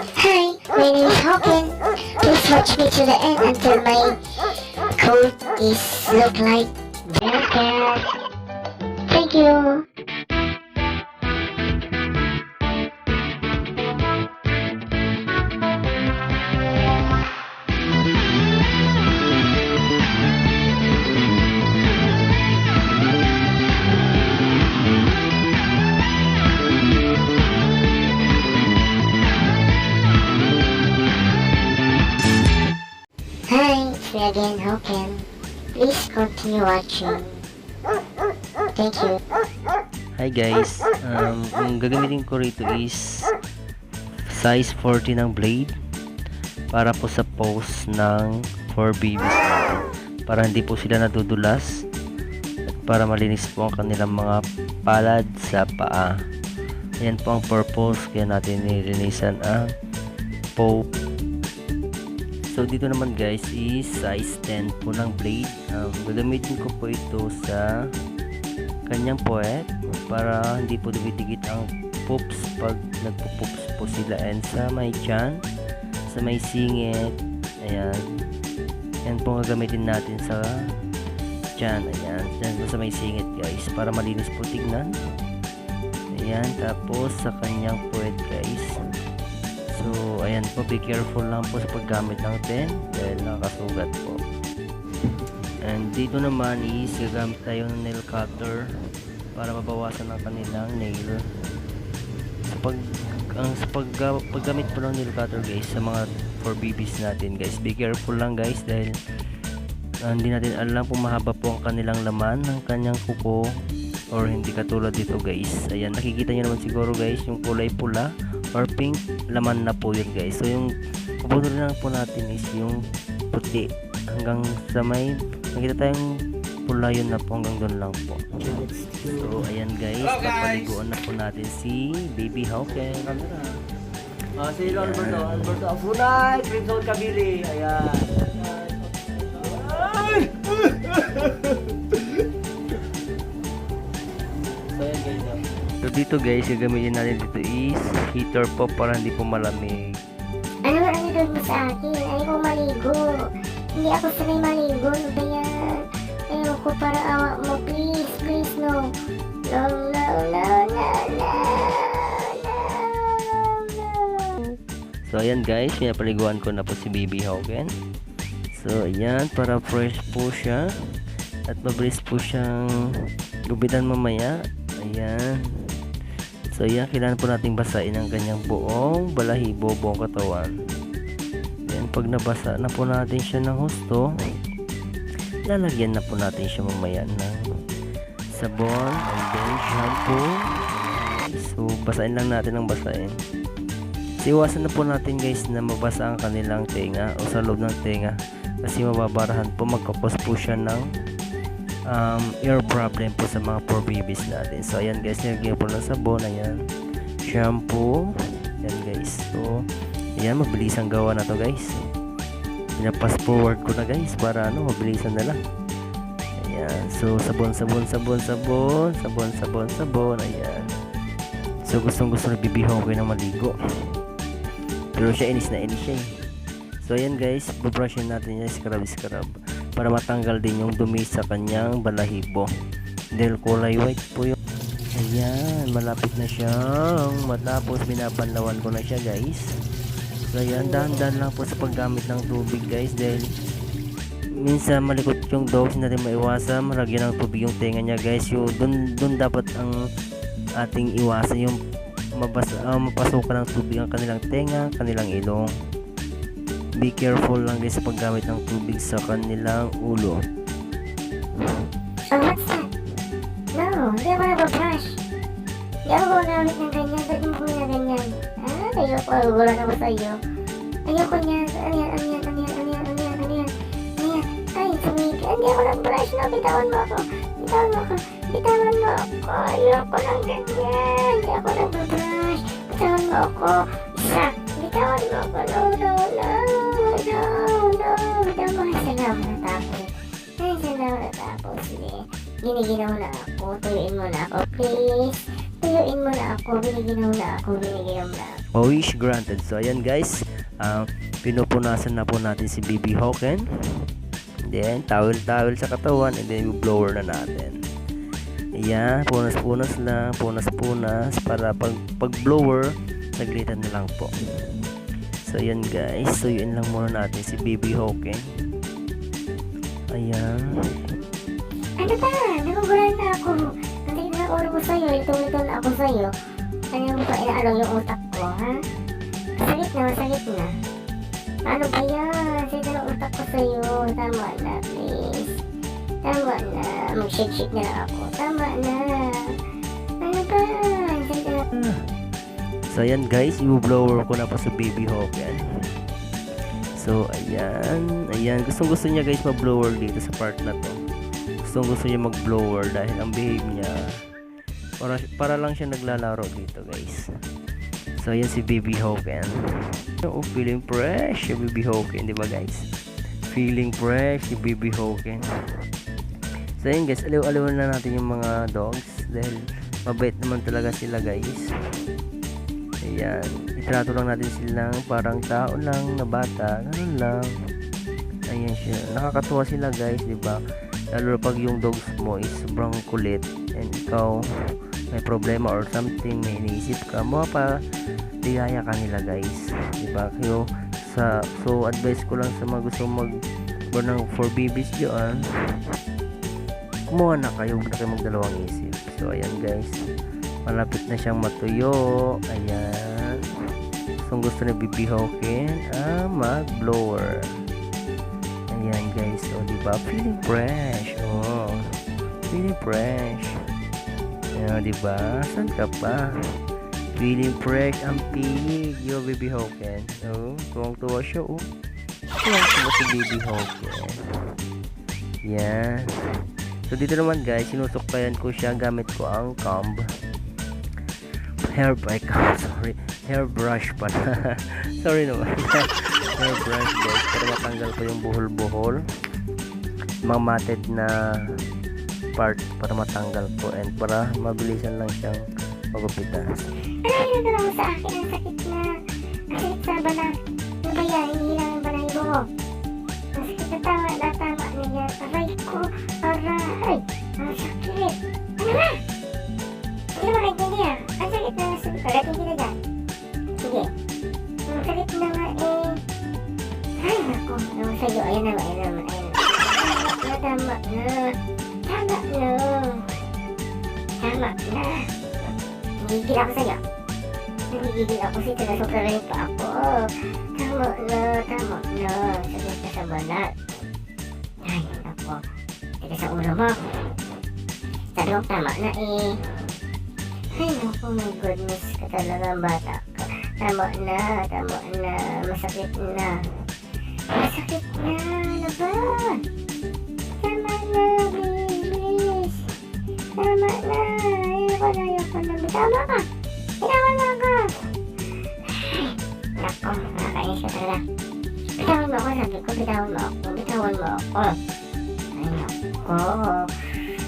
Hi, my name is Hawken. Please watch me to the end until my coat is look like jacket. Thank you. Hi, it's me again, Hawken. Please continue watching. Thank you. Hi guys, ang gagamitin ko rito is size 40 ng blade para po sa pose ng 4 babies natin, para hindi po sila nadudulas at para malinis po ang kanilang mga palad sa paa. Ayan po ang purpose kaya natin nilinisan ang paw. So dito naman guys is size 10 po ng blade. Gagamitin ko po ito sa kanyang puwet para hindi po dumidikit ang poops pag nagpo-poops po sila, and sa may tiyan, sa may singit. Ayan, yan po gagamitin natin sa tiyan. Ayan, yan po sa may singit guys, para malinis po tignan. Ayan, tapos sa kanyang puwet guys. So ayan po, be careful lang po sa paggamit ng 10 dahil nakakasugat po. And dito naman is gagamit tayo ng nail cutter para mabawasan ang kanilang nail. Sa paggamit po ng nail cutter guys sa mga 4 babies natin guys, be careful lang guys dahil hindi natin alam kung mahaba po ang kanilang laman ng kanyang kuko or hindi, katulad dito guys. Ayan, nakikita nyo naman siguro guys yung kulay pula or pink, laman na po yun guys. So yung pupunin lang po natin is yung puti hanggang sa may nakita tayong pula, yun na po, hanggang doon lang po. So ayan guys, napaliguan na po natin si Baby Hawken. Si Alberto Afunay, Crimson Kabili. Ayan. So dito guys, gagamitin natin dito is heater po para hindi po malamig. Ano ba ang idol mo sa akin? Ayaw ko maligo. Hindi ako sanay maligo. Ano ba yan? Ayaw ko, para awa mo. Please, please, no. No, no, no, no, no, no. So ayan guys, pinapaliguan ko na po si Baby Hawken. So ayan, para fresh po siya at mabilis po siyang gubitan mamaya. Ayan. So ayan, kailangan po nating basain ang kanyang buong balahibo, buong katawan. Ayan, pag nabasa na po natin siya ng husto, lalagyan na po natin siya mamaya ng sabon and then shampoo. So basain lang natin ng basain. Iwasan na po natin guys na mabasa ang kanilang tenga o sa loob ng tenga, kasi mababarahan po, magkakos po siya ng ear problem po sa mga 4 babies natin. So ayan guys, nilagyan po ng sabon, ayan, shampoo, ayan guys. So ayan, mabilis ang gawa na to guys. Pinapass forward ko na guys para mabilisan na lang. Ayan, so sabon, ayan. So gustong nagbibihaw kayo ng maligo, pero siya inis na inis siya eh. So ayan guys, babrushin natin yung scrub para matanggal din yung dumi sa kanyang balahibo dahil kulay white po yun. Ayan, malapit na siyang matapos, binabanlawan ko na siya guys. So ayan, dahan-dahan lang po sa paggamit ng tubig guys dahil minsan malikot yung dogs, natin maiwasan malagyan ng tubig yung tenga niya guys. Yung dun dapat ang ating iwasan, yung mapasukan ng tubig ang kanilang tenga, kanilang ilong. Be careful lang guys sa paggamit ng tubig sa kanilang ulo. Oh, what's that? No, hindi ako nababrush. Hindi ako gumamit ng ganyan. Ba't mo na ganyan? Ayoko, gugulan ako sa iyo. Ayoko niyan. Ano yan? Ay, sumigil. Hindi ako nag-brush, no? Bitawan mo ako. Ayoko ng ganyan. Hindi ako nag-brush. Bitawan mo ako. Isa. Bitawan mo ako. No. Bitawan mo. Ay, sila mo natapos. Sige. Giniginaw na ako. Tuyuin mo na ako. Please. Tuyuin mo na ako, biniginaw na ako, biniginaw na ako. Wish granted. So ayan guys, pinupunasan na po natin si BB Hoken. Then towel sa katawan, and then blower na natin. Ayan, punas-punas lang, punas-punas para pag blower, naglitan na lang po. So ayan guys, tuyuin lang muna natin si BB Hoken. Ayan. Ano ba? Nagugulan na ako. Kasi na oro ko sa'yo, ito na ako sa'yo. Ano mo pa inaalong yung utak ko, ha? Masakit na. Ano ba yan? Sige na utak ko sa'yo. Tama na, please. Tama na. Mag-shake na lang ako. Tama na. Ano ba? Sige na. So ayan guys, i-blower ko na po sa BB Hoken. So ayan, gusto niya guys mag-blower dito sa part na to. Gusto niya mag-blower dahil ang behave niya para lang siya naglalaro dito guys. So ayan si BB Hoken. Oh, feeling fresh yung BB Hoken, di ba guys? Feeling fresh yung BB Hoken. So ayan guys, aliw-aliwan na natin yung mga dogs dahil mabait naman talaga sila guys. Ayan, itrato lang natin silang parang tao lang na bata, ganun lang. Ayan siya, nakakatuwa sila guys, di ba? Lalo pag yung dogs mo is sobrang kulit and ikaw may problema or something, may iniisip ka, ligaya ka nila guys, di ba? So advice ko lang sa mga gusto mag-born ng 4 babies dyan, kumuha na kayo, huwag na kayo magdalawang isip. So ayan guys, malapit na siyang matuyo. Ayan, gusto ni BB Hoken mag-blower. Ayan guys, so diba feeling fresh, feeling fresh. Ayan, diba, saan ka pa? Feeling fresh ang pig yung BB Hoken. Tuwang-tuwa siya. Tuwang-tuwa si BB Hoken. Yan. So dito naman guys, sinusuktayan ko siya gamit ko ang comb. Hairbrush pala. Sorry naman. Hairbrush guys, para matanggal ko yung buhol-buhol, mga matted na part, para matanggal ko and para mabilisan lang siyang magupitan. Ano mo sa akin? Ang sakit na. Ang sakit sa balat. Ano ba yan? Hindi lang yung balahibo mo. Ang sakit na tama na yan. Aray ko. Aray. Ang sakit. Ano ba? Hindi mo nagkiniya. Ang sakit na nasa ulit. Hindi na dyan. Sige. Ang sakit na nga ay naku. Ano sa'yo? Ayan naman. Tama na. Nagigil ako sa'yo. Nagigil ako sa'yo. Nasukarin pa ako. Tama na. Sakit ka sa balat. Ay naku. Teka sa ulo mo. Sabi ko tama na Ay naku, my goodness ka talaga, bata ka. Tama na. Masakit na. Ano ba? Tama na, please. Tama na. Ayoko na. Tama ka. Tinawan mo ako. Ay, naku, nakakain siya talaga. Bitawan mo ako, sabi ko, bitawan mo ako. Ay naku.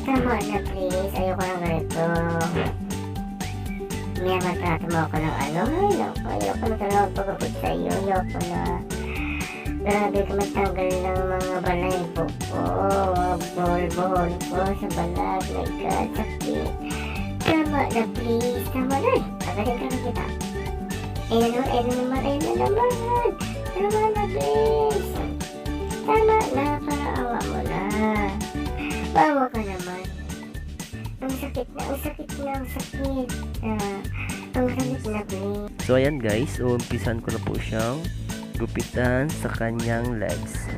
Tama na, please. Ayoko na ganito. May magtrato mo ako ng ano. Ay naku, ayoko na talaga pagkapit sa'yo. Ayoko na. Grabe ka magtanggal ng mga balay po buhol ko sa balat. My God, sakit. Tama na, please. Tama na. Pagaling ka na kita. Ayun na naman. Tama na, please. Tama na, para awa mo na. Bawa ka naman. Ang sakit na, please. So ayan guys, umpisan ko na po siyang gupitan sa kanyang legs.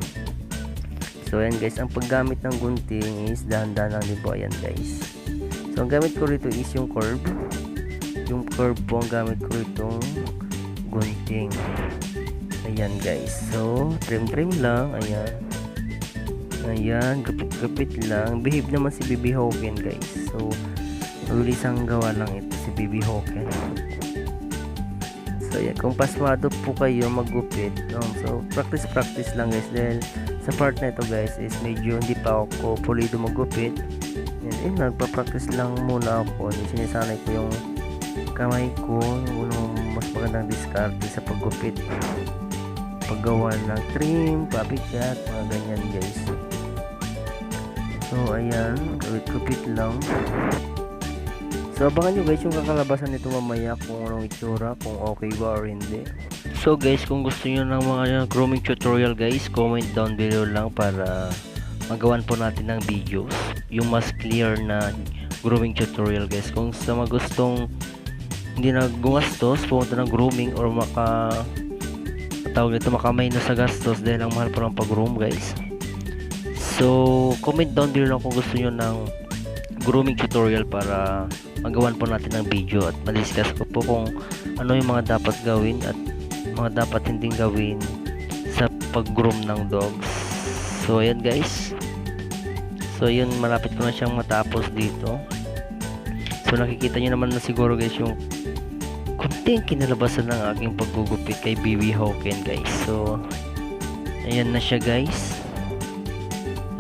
So ayan guys, ang paggamit ng gunting is dahan-dahan lang din po. Ayan guys, so ang gamit ko rito is yung curve po ang gamit ko itong gunting. Ayan guys, so trim lang. Ayan, gupit lang. Behave naman si BB Hoken guys. So mabilisang gawa lang ito si BB Hoken. So yeah, kung pasmado po kayo maggupit, so practice lang guys, dahil sa part na ito guys is medyo hindi pa ako pulido maggupit, and yun, nagpa-practice lang muna ako. Sinisanay ko yung kamay ko, yung mas magandang diskarte sa paggupit, paggawa ng trim, papikat, mga ganyan guys. So ayan, gupit lang. So abangan nyo guys yung kakalabasan nito mamaya, kung anong itsura, kung okay ba or hindi. So guys, kung gusto nyo ng mga grooming tutorial guys, comment down below lang para magawan po natin ng videos, yung mas clear na grooming tutorial guys. Kung sa mga gustong hindi na gumastos, pumunta ng grooming or makamay na sa gastos dahil ang mahal po ng pag-groom guys. So comment down below lang kung gusto nyo ng grooming tutorial para magawan po natin ng video at madiscuss ko po kung ano yung mga dapat gawin at mga dapat hinding gawin sa pag-groom ng dogs. So ayan guys, so yun, malapit ko na siyang matapos dito. So nakikita nyo naman na siguro guys yung konting kinalabasan ng aking paggugupit kay BB Hawken guys. So ayan na siya guys,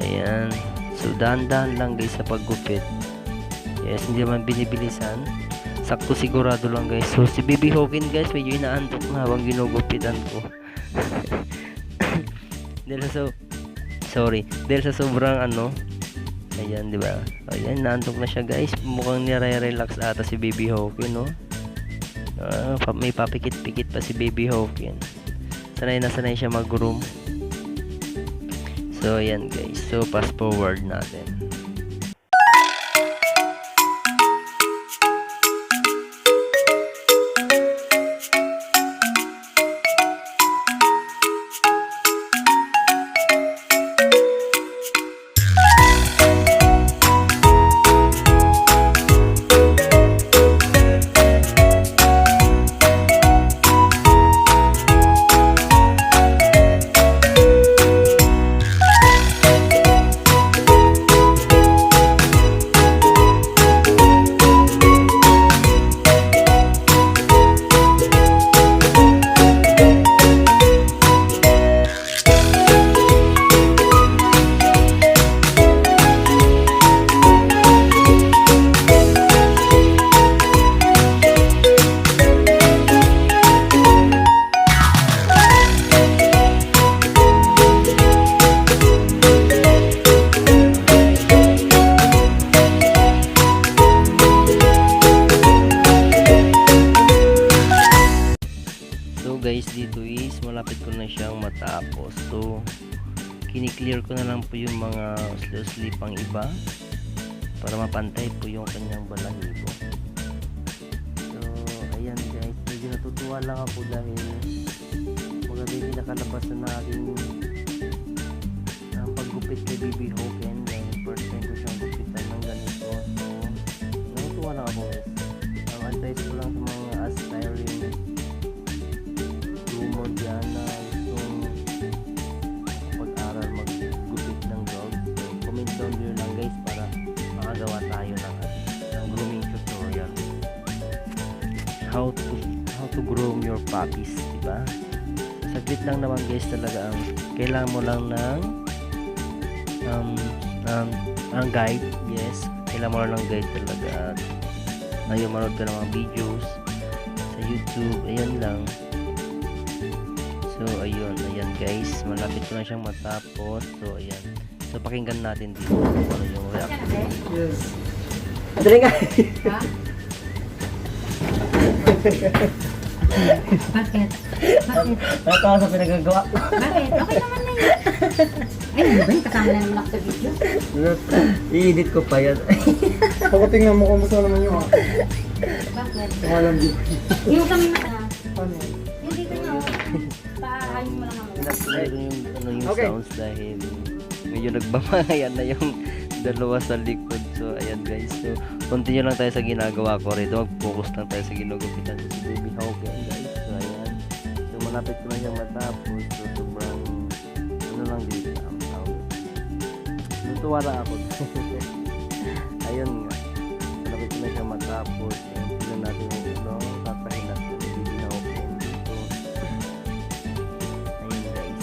ayan. So dahan-dahan lang guys sa paggupit. Yes, hindi naman binibilisan. Sakto sigurado lang guys. So si BB Hawken guys, medyo inaantok na habang ginugupitan ko. Dahil sa sobrang ayan, di ba? Ayan, naantok na siya guys. Mukhang nire-relax ata si BB Hawken, no? May papikit-pikit pa si BB Hawken. Sanay na sanay siya mag-groom. So ayan guys. So fast forward natin. Guys, dito is malapit ko na siyang matapos. So kiniklear ko na lang po yung mga slip ang iba para mapantay po yung kanyang balahibo. So ayan guys, medyo natutuwa lang ako dahil maganda yung nakalabasan na aking paggupit kay BB Hawken. Dahil first time ko siyang gupitan ng ganito. So natutuwa lang ako guys. Ang advice ko lang sa mga aspiring mo dyan na gustong pag-aral maggupit ng dog. So comment down below lang guys para makagawa tayo ng grooming tutorial. How to groom your puppies, diba? Saglit lang naman guys talaga ang kailangan mo lang ng ang guide. Yes, kailangan mo lang ng guide talaga at ngayon manood ka ng mga videos sa YouTube. Ayan lang. So ayun guys, malapit ko na siyang matapos. So ayan, so pakinggan natin dito kung ano yung reaction. Yes. Dali ka. Ha? Bakit? Natawa sa pinagagawa. Bakit? Okay naman na yun. Ay, ano ba yung kasama na naman ako sa video? I-edit ko pa yan. Ako tingnan mo kung gusto naman yung Bakit? pangalan dito. Yung kami na Paano? yung dito nyo. Paayos mo lang naman. Pinapilay ko yung Okay. sounds dahil medyo nagbabangayan na yung dalawa sa likod. So ayan guys, so continue lang tayo sa ginagawa ko rito. Mag-focus lang tayo sa ginugupitan ko si BB Hawken guys. So ayan, so malapit ko na siyang matapos. So sobrang lang dito ang sound. Natuwa na ako. Ayun nga, malapit ko na siyang matapos. Tignan natin yung kakahinat ko si BB Hawken dito. Ayun guys,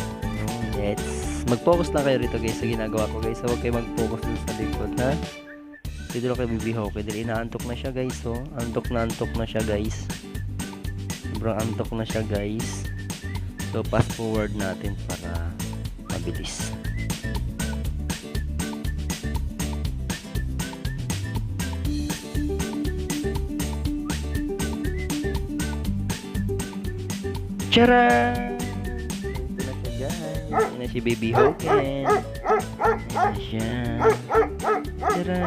let's mag-focus lang kayo rito guys sa ginagawa ko guys. So huwag kayo mag-focus dun sa likod, ha? Dito kay Baby Hope. Dahil inaantok na siya guys. Oh. Antok na siya guys. Sobrang antok na siya guys. So fast forward natin para mabilis. Tara! Ito na siya guys. Ito na si Baby Hoken. Ito na siya. Tara!